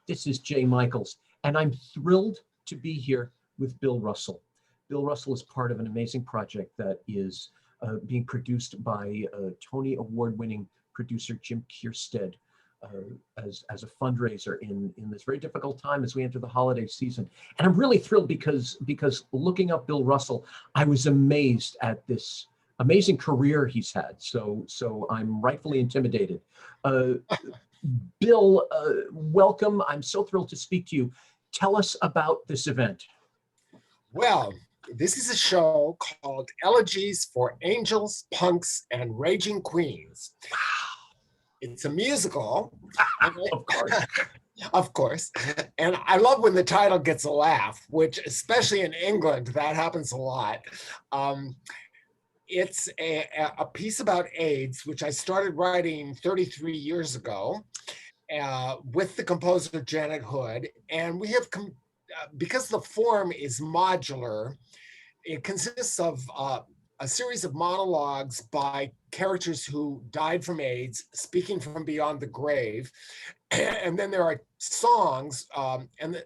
This is Jay Michaels, and I'm thrilled to be here with Bill Russell. Bill Russell is part of an amazing project that is being produced by Tony Award-winning producer Jim Kierstead as a fundraiser in this very difficult time as we enter the holiday season. And I'm really thrilled because looking up Bill Russell, I was amazed at this amazing career he's had. So I'm rightfully intimidated. Bill, welcome. I'm so thrilled to speak to you. Tell us about this event. Well, this is a show called Elegies for Angels, Punks, and Raging Queens. Wow. It's a musical. Of course. Of course. And I love when the title gets a laugh, which especially in England, that happens a lot. It's a piece about AIDS, which I started writing 33 years ago with the composer Janet Hood. And we have, because the form is modular, it consists of a series of monologues by characters who died from AIDS, speaking from beyond the grave. And then there are songs, and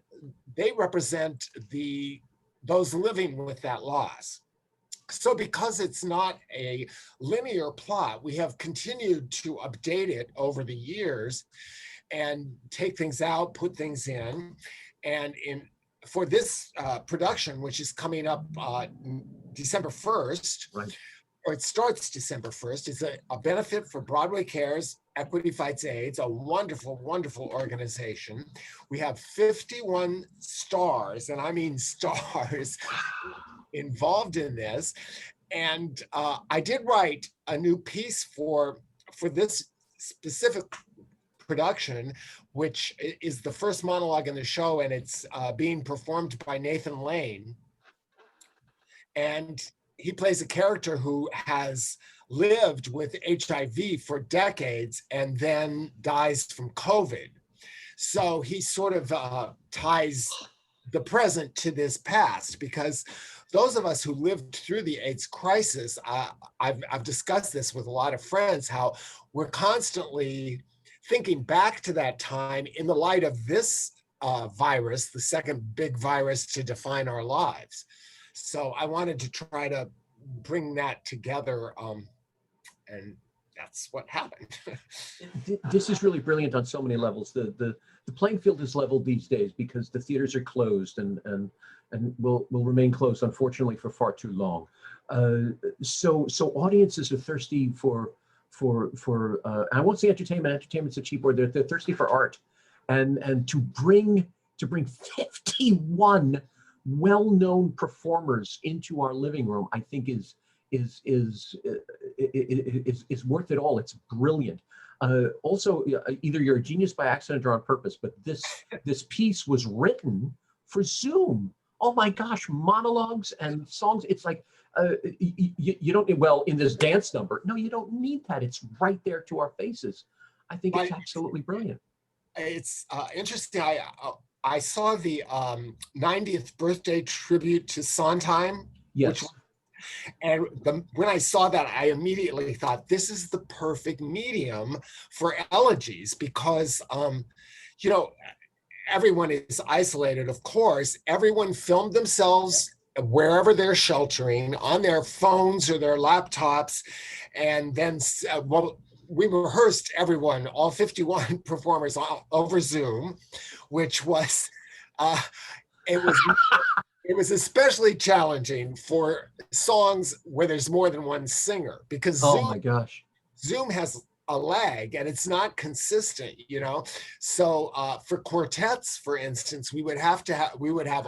they represent those living with that loss. So because it's not a linear plot, we have continued to update it over the years and take things out, put things in. And for this production, which is coming up December 1st, right, or it starts December 1st, it's a benefit for Broadway Cares, Equity Fights AIDS, a wonderful, wonderful organization. We have 51 stars, and I mean stars, involved in this. And I did write a new piece for this specific production, which is the first monologue in the show, and it's being performed by Nathan Lane. And he plays a character who has lived with HIV for decades and then dies from COVID. So he sort of ties the present to this past, because those of us who lived through the AIDS crisis, I've discussed this with a lot of friends, how we're constantly thinking back to that time in the light of this virus, the second big virus to define our lives. So I wanted to try to bring that together, and that's what happened. This is really brilliant on so many levels. The playing field is leveled these days because the theaters are closed and will remain closed, unfortunately, for far too long. So audiences are thirsty for I won't say entertainment. Entertainment's a cheap word. They're thirsty for art, and to bring 51 well-known performers into our living room, I think is worth it all. It's brilliant. Also, either you're a genius by accident or on purpose, but this piece was written for Zoom. Oh my gosh, monologues and songs. It's like you don't need, well, in this dance number, no, you don't need that. It's right there to our faces. I think it's absolutely brilliant. It's interesting. I saw the 90th birthday tribute to Sondheim. Yes. And when I saw that, I immediately thought, this is the perfect medium for elegies, because, everyone is isolated, of course. Everyone filmed themselves wherever they're sheltering on their phones or their laptops. And then, we rehearsed everyone, all 51 performers over Zoom, which was, it was especially challenging for songs where there's more than one singer, because my gosh, Zoom has a lag and it's not consistent, So for quartets, for instance, we would have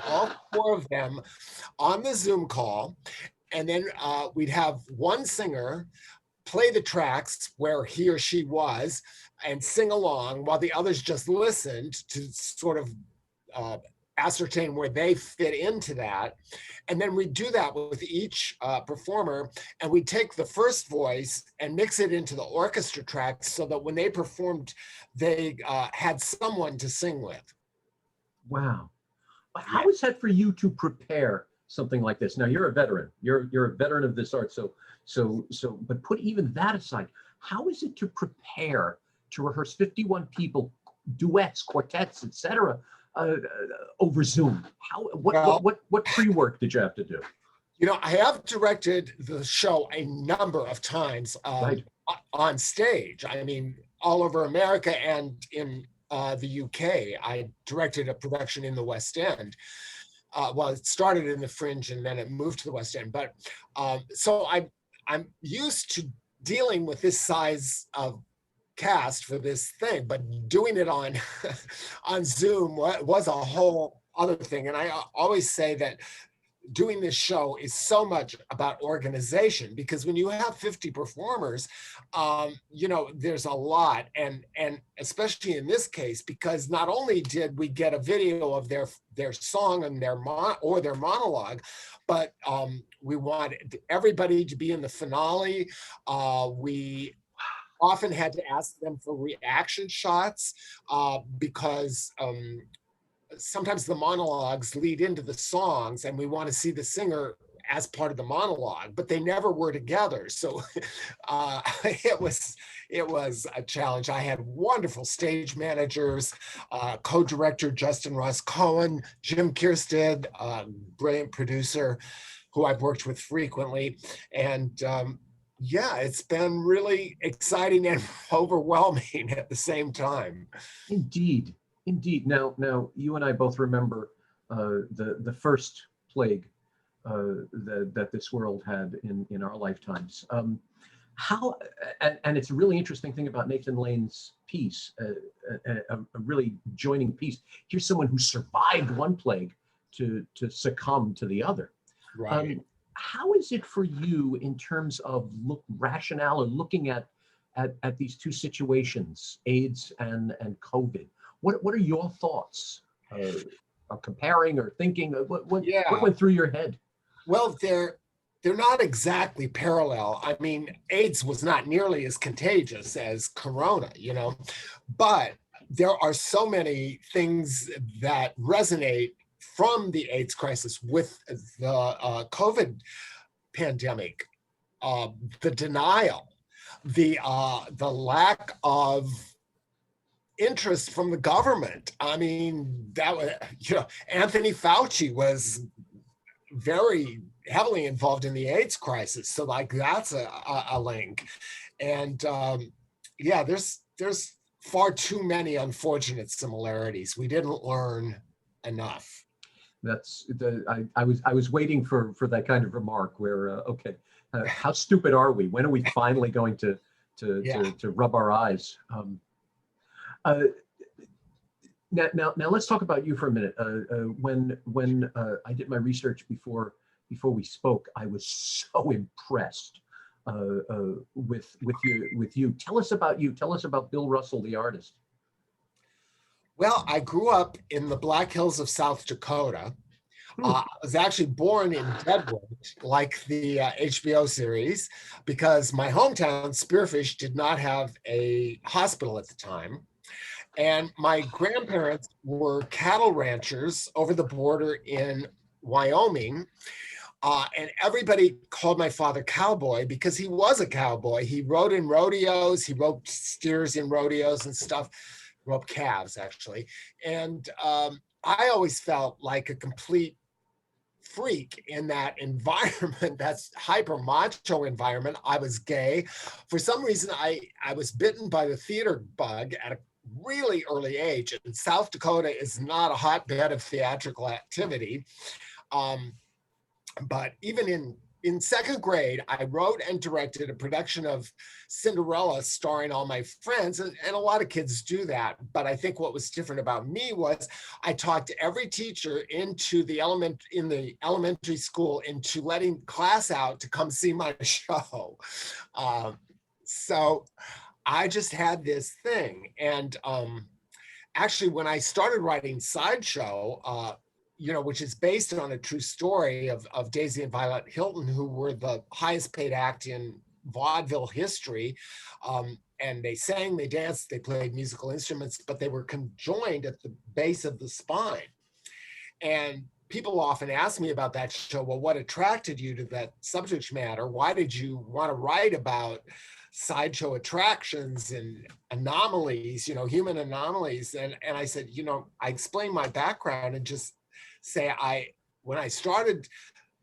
all 4 of them on the Zoom call, and then we'd have one singer play the tracks where he or she was and sing along while the others just listened to sort of ascertain where they fit into that. And then we do that with each performer, and we take the first voice and mix it into the orchestra tracks so that when they performed, they had someone to sing with. Wow. How is that for you to prepare something like this? Now, you're a veteran. You're a veteran of this art. But put even that aside, how is it to prepare to rehearse 51 people duets, quartets, etc., over Zoom? What pre-work did you have to do? I have directed the show a number of times Right. on stage. I mean, all over America and in the UK. I directed a production in the West End. Well, it started in the Fringe and then it moved to the West End. But so I'm used to dealing with this size of cast for this thing, but doing it on on Zoom was a whole other thing. And I always say that doing this show is so much about organization, because when you have 50 performers, there's a lot, and especially in this case, because not only did we get a video of their song and their monologue, but we wanted everybody to be in the finale. We often had to ask them for reaction shots because sometimes the monologues lead into the songs and we want to see the singer as part of the monologue, but they never were together. So it was a challenge. I had wonderful stage managers, co-director Justin Ross Cohen, Jim Kierstead, brilliant producer who I've worked with frequently. And it's been really exciting and overwhelming at the same time. Indeed. Now you and I both remember the first plague that this world had in our lifetimes. How and it's a really interesting thing about Nathan Lane's piece, a really joining piece. Here's someone who survived one plague to succumb to the other. Right. How is it for you in terms of rationale or looking at these two situations, AIDS and COVID? What are your thoughts of comparing or thinking? What went through your head? Well, they're not exactly parallel. I mean, AIDS was not nearly as contagious as Corona, but there are so many things that resonate from the AIDS crisis with the COVID pandemic, the denial, the lack of interest from the government. I mean, that was, Anthony Fauci was very heavily involved in the AIDS crisis. So that's a link. And there's far too many unfortunate similarities. We didn't learn enough. I was waiting for that kind of remark where, how stupid are we? When are we finally going to rub our eyes? Now let's talk about you for a minute. When I did my research before we spoke, I was so impressed with you. Tell us about you. Tell us about Bill Russell, the artist. Well, I grew up in the Black Hills of South Dakota. I was actually born in Deadwood, like the HBO series, because my hometown, Spearfish, did not have a hospital at the time. And my grandparents were cattle ranchers over the border in Wyoming. And everybody called my father Cowboy because he was a cowboy. He rode in rodeos. He roped steers in rodeos and stuff, roped calves, actually. And I always felt like a complete freak in that environment, that's hyper macho environment. I was gay. For some reason, I was bitten by the theater bug at a really early age. And South Dakota is not a hotbed of theatrical activity. But even in second grade, I wrote and directed a production of Cinderella starring all my friends, and a lot of kids do that. But I think what was different about me was I talked every teacher in the elementary school into letting class out to come see my show. So I just had this thing. And actually, when I started writing Sideshow, which is based on a true story of Daisy and Violet Hilton, who were the highest paid act in vaudeville history. And they sang, they danced, they played musical instruments, but they were conjoined at the base of the spine. And people often ask me about that show. Well, what attracted you to that subject matter? Why did you want to write about sideshow attractions and anomalies, human anomalies? And I said, I explain my background and just say, when I started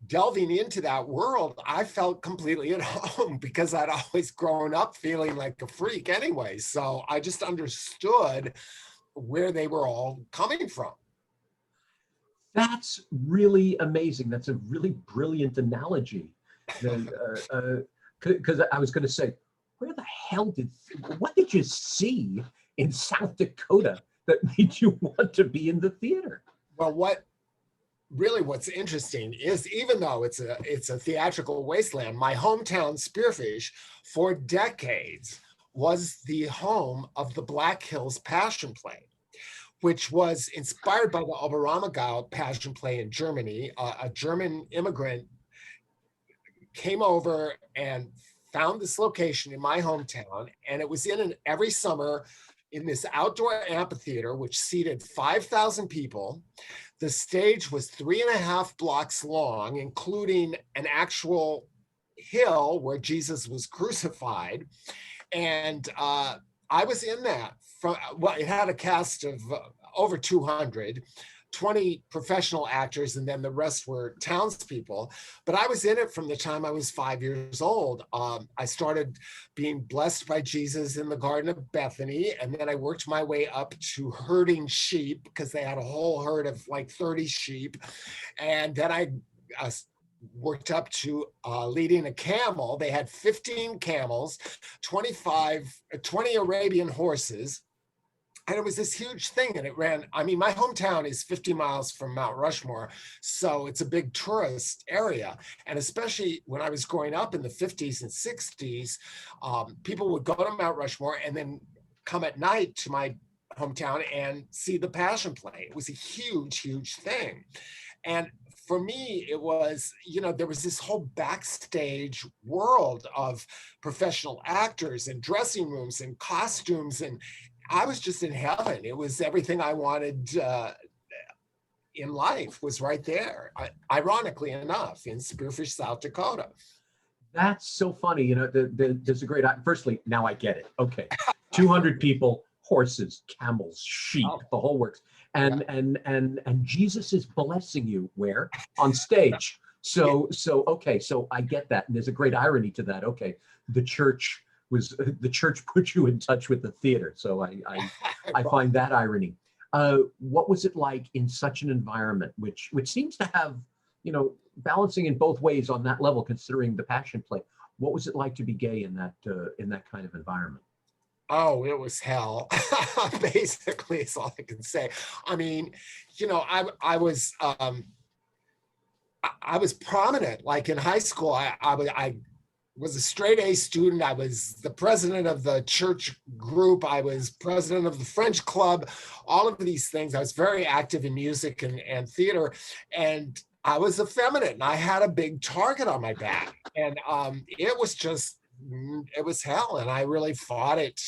delving into that world, I felt completely at home because I'd always grown up feeling like a freak anyway. So I just understood where they were all coming from. That's really amazing. That's a really brilliant analogy. Because I was going to say, where the hell what did you see in South Dakota that made you want to be in the theater? Well, what's interesting is, even though it's a theatrical wasteland, my hometown Spearfish for decades was the home of the Black Hills Passion Play, which was inspired by the Oberammergau Passion Play in Germany. A German immigrant came over and found this location in my hometown, and it was every summer in this outdoor amphitheater, which seated 5,000 people. The stage was 3.5 blocks long, including an actual hill where Jesus was crucified. And I was in that. It had a cast of over 200, 20 professional actors, and then the rest were townspeople. But I was in it from the time I was 5 years old. I started being blessed by Jesus in the Garden of Bethany, and then I worked my way up to herding sheep, because they had a whole herd of like 30 sheep. And then I worked up to leading a camel. They had 15 camels, 20 Arabian horses. And it was this huge thing, and it ran. I mean, my hometown is 50 miles from Mount Rushmore, so it's a big tourist area. And especially when I was growing up in the 50s and 60s, people would go to Mount Rushmore and then come at night to my hometown and see the Passion Play. It was a huge, huge thing. And for me, it was, there was this whole backstage world of professional actors and dressing rooms and costumes, and I was just in heaven. It was everything I wanted in life was right there, ironically enough, in Spearfish, South Dakota. That's so funny. There's a great, firstly, now I get it. Okay. 200 people, horses, camels, sheep, the whole works. And Jesus is blessing you where? On stage. So okay, so I get that. And there's a great irony to that. Okay. The church put you in touch with the theater. So I find that irony. What was it like in such an environment, which seems to have, balancing in both ways on that level, considering the Passion Play? What was it like to be gay in that kind of environment? Oh, it was hell. Basically, is all I can say. I mean, I was prominent. Like in high school, I was a straight A student. I was the president of the church group. I was president of the French club, all of these things. I was very active in music and theater, and I was effeminate, and I had a big target on my back. And it was hell. And I really fought it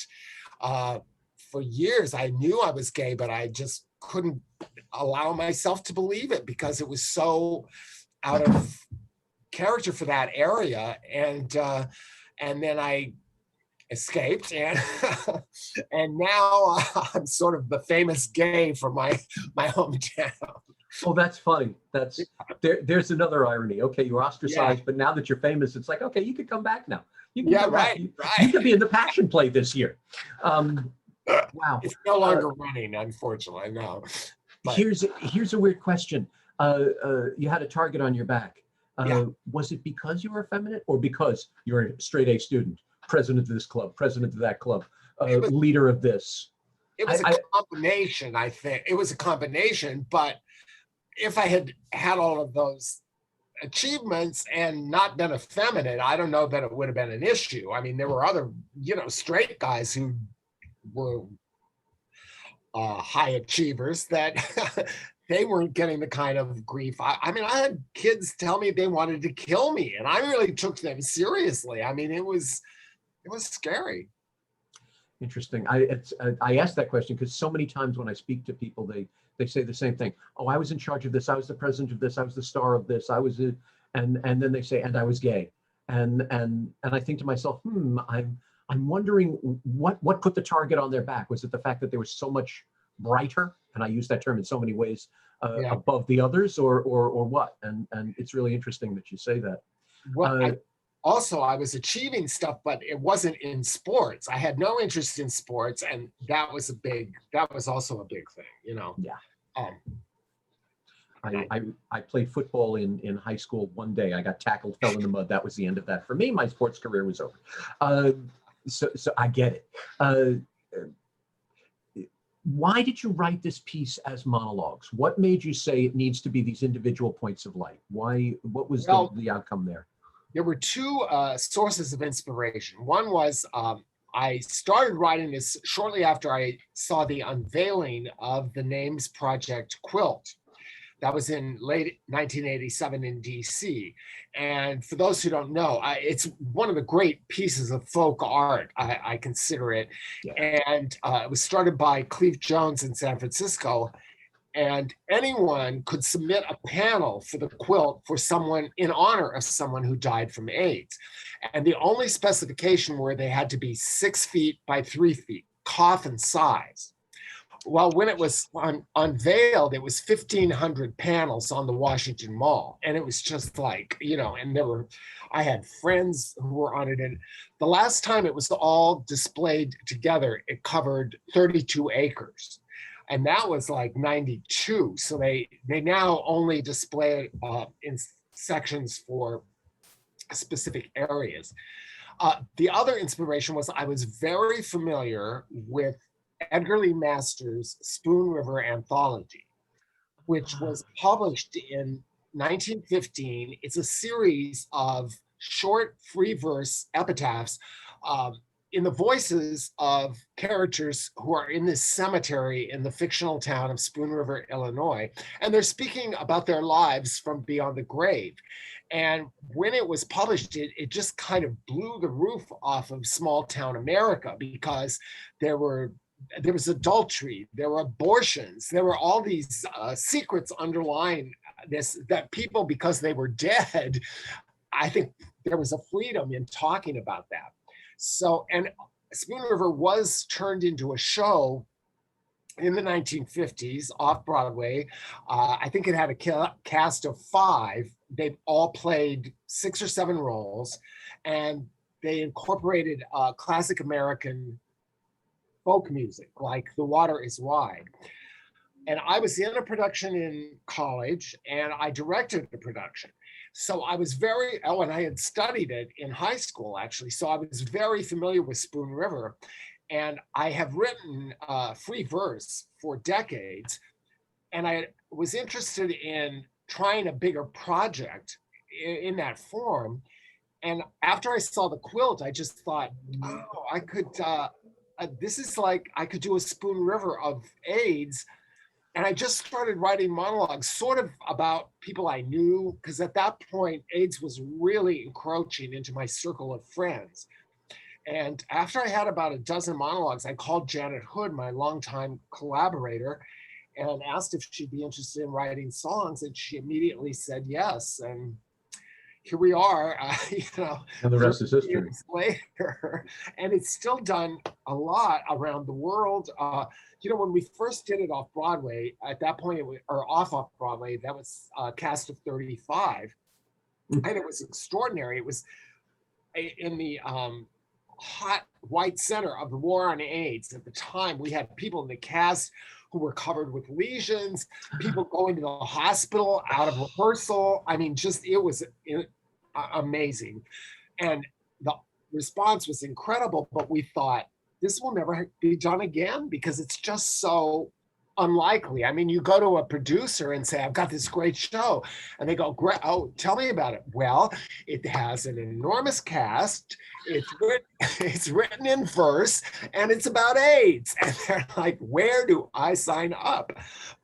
for years. I knew I was gay, but I just couldn't allow myself to believe it because it was so out of character for that area. And then I escaped, and and now I'm sort of the famous gay from my hometown. Oh, that's funny. There's another irony. Okay, you were ostracized, but now that you're famous, it's like, okay, you could come back now. You can right. You could be in the Passion Play this year. Wow. It's no longer running, unfortunately. No. But Here's a weird question. You had a target on your back. Was it because you were effeminate, or because you're a straight A student, president of this club, president of that club, leader of this? It was a combination, I think. It was a combination, but if I had had all of those achievements and not been effeminate, I don't know that it would have been an issue. I mean, there were other, straight guys who were high achievers that they weren't getting the kind of grief. I mean, I had kids tell me they wanted to kill me, and I really took them seriously. I mean, it was scary. Interesting. I asked that question because so many times when I speak to people, they say the same thing. Oh, I was in charge of this. I was the president of this. I was the star of this. And then they say, and I was gay. And I think to myself, I'm wondering what put the target on their back. Was it the fact that they were so much brighter? And I use that term in so many ways, above the others, or what? And it's really interesting that you say that. Well, I was achieving stuff, but it wasn't in sports. I had no interest in sports, and that was also a big thing, you know. Yeah. I played football in high school. One day I got tackled, fell in the mud. That was the end of that. For me, my sports career was over. So I get it. Why did you write this piece as monologues? What made you say it needs to be these individual points of light? Why? What was the outcome there? There were two sources of inspiration. One was I started writing this shortly after I saw the unveiling of the Names Project quilt. That was in late 1987 in DC. And for those who don't know, it's one of the great pieces of folk art, I consider it. Yeah. And it was started by Cleve Jones in San Francisco. And anyone could submit a panel for the quilt for someone in honor of someone who died from AIDS. And the only specification were they had to be 6 feet by 3 feet, coffin size. Well, when it was unveiled, it was 1,500 panels on the Washington Mall. And it was just like, you know, and I had friends who were on it. And the last time it was all displayed together, it covered 32 acres. And that was like 92. So they now only display it in sections for specific areas. The other inspiration was I was very familiar with Edgar Lee Masters' Spoon River Anthology, which was published in 1915. It's a series of short free verse epitaphs in the voices of characters who are in this cemetery in the fictional town of Spoon River, Illinois. And they're speaking about their lives from beyond the grave. And when it was published, it just kind of blew the roof off of small town America, because there was adultery, there were abortions, there were all these secrets underlying this, that people, because they were dead, I think there was a freedom in talking about that. So, and Spoon River was turned into a show in the 1950s off Broadway. I think it had a cast of 5. They all played 6 or 7 roles, and they incorporated classic American folk music, like The Water is Wide. And I was in a production in college, and I directed the production. So I was and I had studied it in high school, actually. So I was very familiar with Spoon River. And I have written free verse for decades. And I was interested in trying a bigger project in that form. And after I saw the quilt, I just thought, oh, I could, this is like, I could do a Spoon River of AIDS. And I just started writing monologues sort of about people I knew, because at that point, AIDS was really encroaching into my circle of friends. And after I had about a dozen monologues, I called Janet Hood, my longtime collaborator, and asked if she'd be interested in writing songs. And she immediately said yes. And here we are, you know, and the rest is history. Years later, and it's still done a lot around the world. You know, when we first did it off Broadway, at that point, off Broadway, that was a cast of 35, and it was extraordinary. It was in the hot white center of the war on AIDS. At the time, we had people in the cast who were covered with lesions, people going to the hospital out of rehearsal. I mean, just, it was amazing. And the response was incredible, but we thought, this will never be done again, because it's just so unlikely. I mean, you go to a producer and say, I've got this great show. And they go, great, oh, tell me about it. Well, it has an enormous cast. It's written in verse, and it's about AIDS. And they're like, where do I sign up?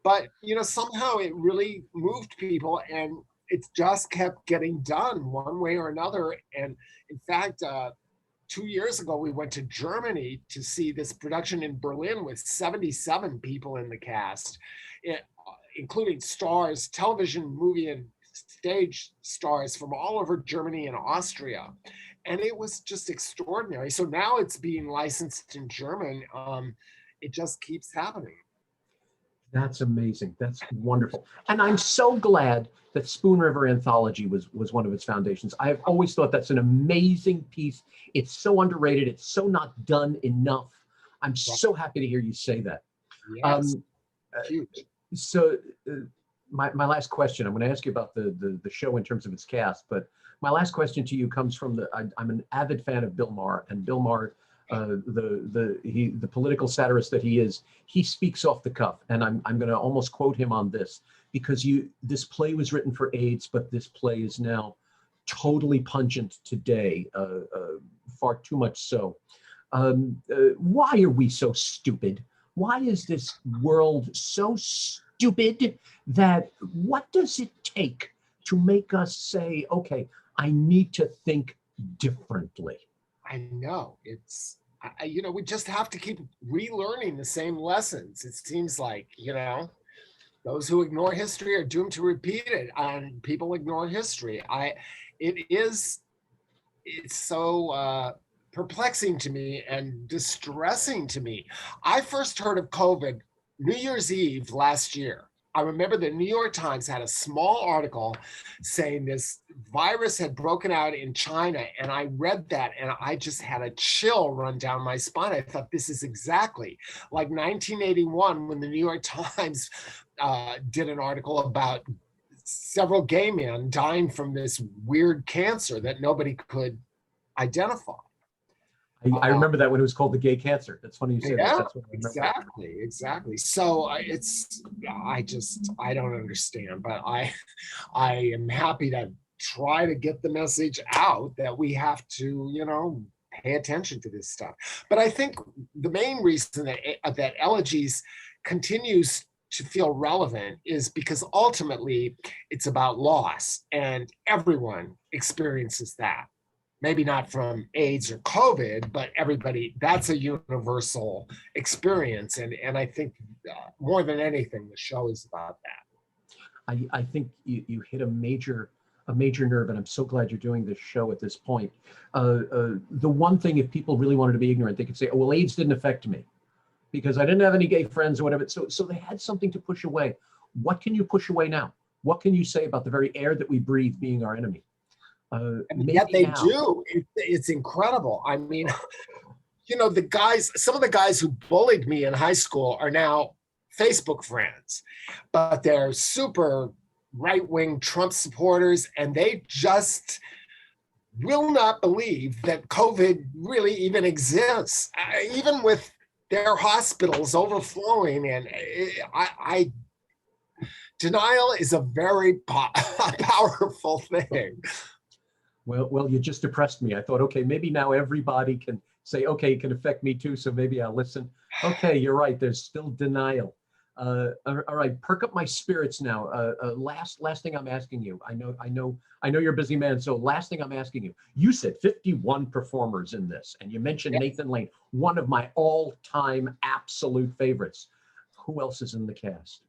But, you know, somehow it really moved people, and it just kept getting done one way or another. And in fact, 2 years ago, we went to Germany to see this production in Berlin with 77 people in the cast, including stars, television, movie, and stage stars from all over Germany and Austria. And it was just extraordinary. So now it's being licensed in German. It just keeps happening. That's amazing. That's wonderful. And I'm so glad that Spoon River Anthology was one of its foundations. I've always thought that's an amazing piece. It's so underrated. It's so not done enough. I'm so happy to hear you say that. Yes, huge. So my last question, I'm going to ask you about the show in terms of its cast, but my last question to you comes from I'm an avid fan of Bill Maher, and Bill Maher, the political satirist that he is, he speaks off the cuff, and I'm going to almost quote him on this, because this play was written for AIDS, but this play is now totally pungent today, far too much so. Why are we so stupid? Why is this world so stupid that what does it take to make us say, okay, I need to think differently? I know we just have to keep relearning the same lessons. It seems like, those who ignore history are doomed to repeat it, and people ignore history. It's so perplexing to me and distressing to me. I first heard of COVID New Year's Eve last year. I remember the New York Times had a small article saying this virus had broken out in China, and I read that and I just had a chill run down my spine. I thought, this is exactly like 1981 when the New York Times did an article about several gay men dying from this weird cancer that nobody could identify. I remember that when it was called the gay cancer. That's funny you said that. That's what I remember. Exactly. So I don't understand, but I am happy to try to get the message out that we have to, pay attention to this stuff. But I think the main reason that Elegies continues to feel relevant is because ultimately it's about loss, and everyone experiences that. Maybe not from AIDS or COVID, but everybody, that's a universal experience. And I think more than anything, the show is about that. I think you hit a major nerve, and I'm so glad you're doing this show at this point. The one thing, if people really wanted to be ignorant, they could say, oh, well, AIDS didn't affect me because I didn't have any gay friends or whatever. So they had something to push away. What can you push away now? What can you say about the very air that we breathe being our enemy? And yet they do. It's incredible. I mean, some of the guys who bullied me in high school are now Facebook friends, but they're super right-wing Trump supporters, and they just will not believe that COVID really even exists, even with their hospitals overflowing. And denial is a very powerful thing. Well, you just depressed me. I thought, okay, maybe now everybody can say, okay, it can affect me too, so maybe I'll listen. Okay, you're right. There's still denial. All right, perk up my spirits now. Last thing I'm asking you. I know you're a busy man, so last thing I'm asking you. You said 51 performers in this, and you mentioned Nathan Lane, one of my all-time absolute favorites. Who else is in the cast?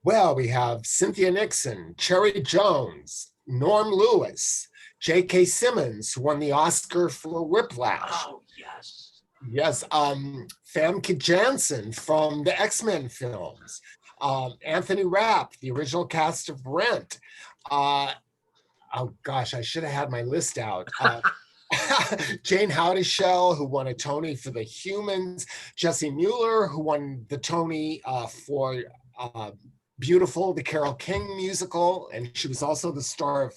Well, we have Cynthia Nixon, Cherry Jones, Norm Lewis, J.K. Simmons, who won the Oscar for Whiplash. Oh, yes. Yes. Famke Janssen from the X-Men films. Anthony Rapp, the original cast of Rent. Oh, gosh, I should have had my list out. Jayne Houdyshell, who won a Tony for The Humans. Jessie Mueller, who won the Tony for Beautiful, the Carole King musical. And she was also the star of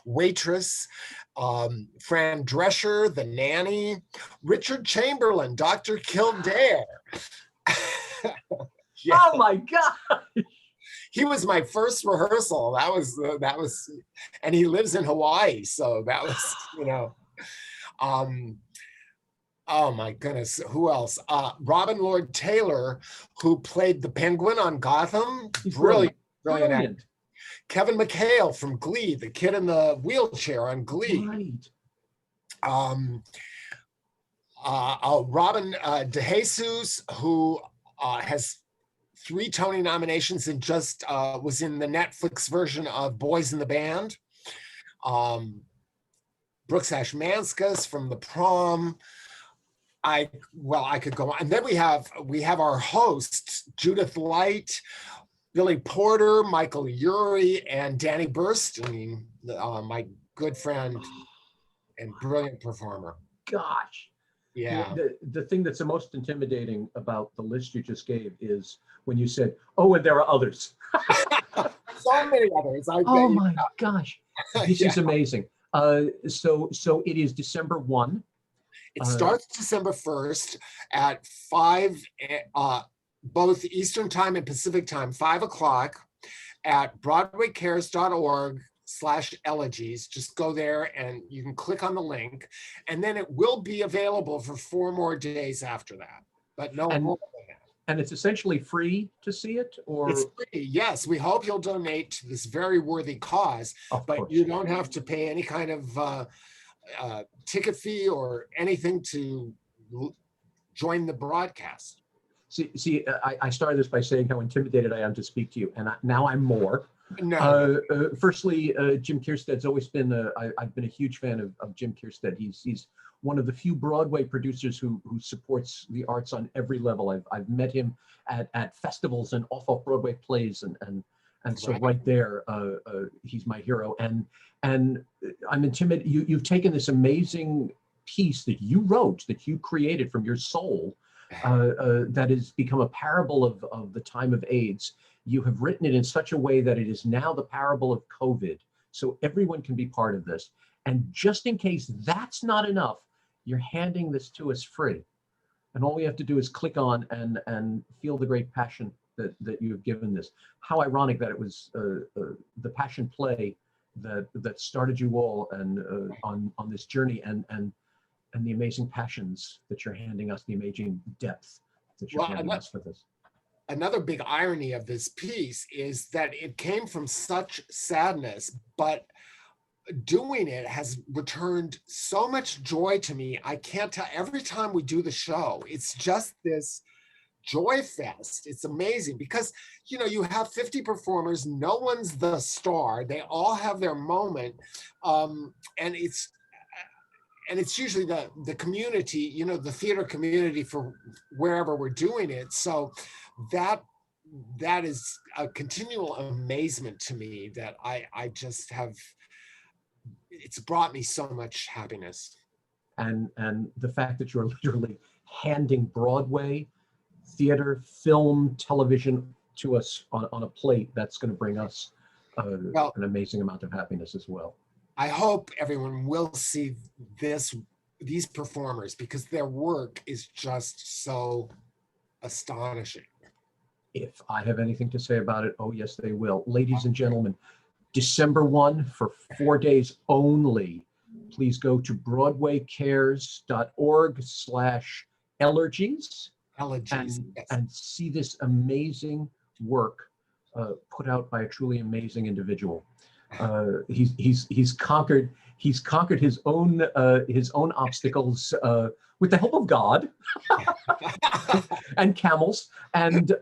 Waitress. Fran Drescher, the nanny. Richard Chamberlain, Dr. Kildare. Yeah. Oh my God. He was my first rehearsal. That was, and he lives in Hawaii. So that was, oh my goodness. Who else? Robin Lord Taylor, who played the Penguin on Gotham. Brilliant. Kevin McHale from Glee, the kid in the wheelchair on Glee. Right. Robin DeJesus, who has 3 Tony nominations and just was in the Netflix version of Boys in the Band. Brooks Ashmanskas from the Prom. I could go on. And then we have our hosts, Judith Light, Billy Porter, Michael Urie, and Danny Burstein, my good friend and brilliant performer. Gosh. Yeah. The thing that's the most intimidating about the list you just gave is when you said, "Oh, and there are others." So many others. Oh my gosh, this is amazing. So it is December 1. It starts December 1st at 5, both Eastern Time and Pacific Time, 5 o'clock at BroadwayCares.org/Elegies. Just go there and you can click on the link, and then it will be available for 4 more days after that, but no more than that. And it's essentially free to see it, or? It's free, yes. We hope you'll donate to this very worthy cause, but you don't have to pay any kind of ticket fee or anything to join the broadcast. See, I started this by saying how intimidated I am to speak to you, and now I'm more. No. Firstly, Jim Kierstead's always been, I've been a huge fan of Jim Kierstead. He's one of the few Broadway producers who supports the arts on every level. I've met him at festivals and off Broadway plays, and so right there, he's my hero. And I'm intimidated. You've taken this amazing piece that you wrote, that you created from your soul, that has become a parable of the time of AIDS. You have written it in such a way that it is now the parable of COVID, so everyone can be part of this. And just in case that's not enough, you're handing this to us free. And all we have to do is click on and feel the great passion that you have given this. How ironic that it was the passion play that started you all and on this journey, and the amazing passions that you're handing us, the amazing depth that you're handing us for this. Another big irony of this piece is that it came from such sadness, but doing it has returned so much joy to me. I can't tell. Every time we do the show, it's just this joy fest. It's amazing because, you have 50 performers. No one's the star. They all have their moment. And it's usually the community, the theater community for wherever we're doing it. So that is a continual amazement to me that I just have. It's brought me so much happiness. And the fact that you're literally handing Broadway, theater, film, television to us on a plate, that's going to bring us an amazing amount of happiness as well. I hope everyone will see these performers, because their work is just so astonishing. If I have anything to say about it, oh yes, they will. Ladies and gentlemen, December 1 for 4 days only. Please go to BroadwayCares.org/Elegies and see this amazing work put out by a truly amazing individual. He's conquered his own obstacles with the help of God and camels, and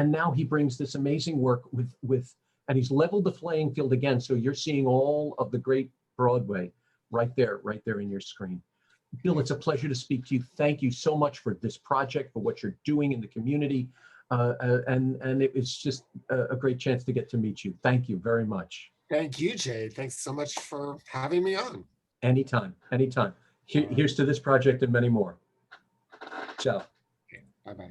now he brings this amazing work with and he's leveled the playing field again. So you're seeing all of the great Broadway right there in your screen. Bill, it's a pleasure to speak to you. Thank you so much for this project, for what you're doing in the community. And it was just a great chance to get to meet you. Thank you very much. Thank you, Jay. Thanks so much for having me on. Anytime. Here's to this project and many more. Ciao. Okay, bye-bye.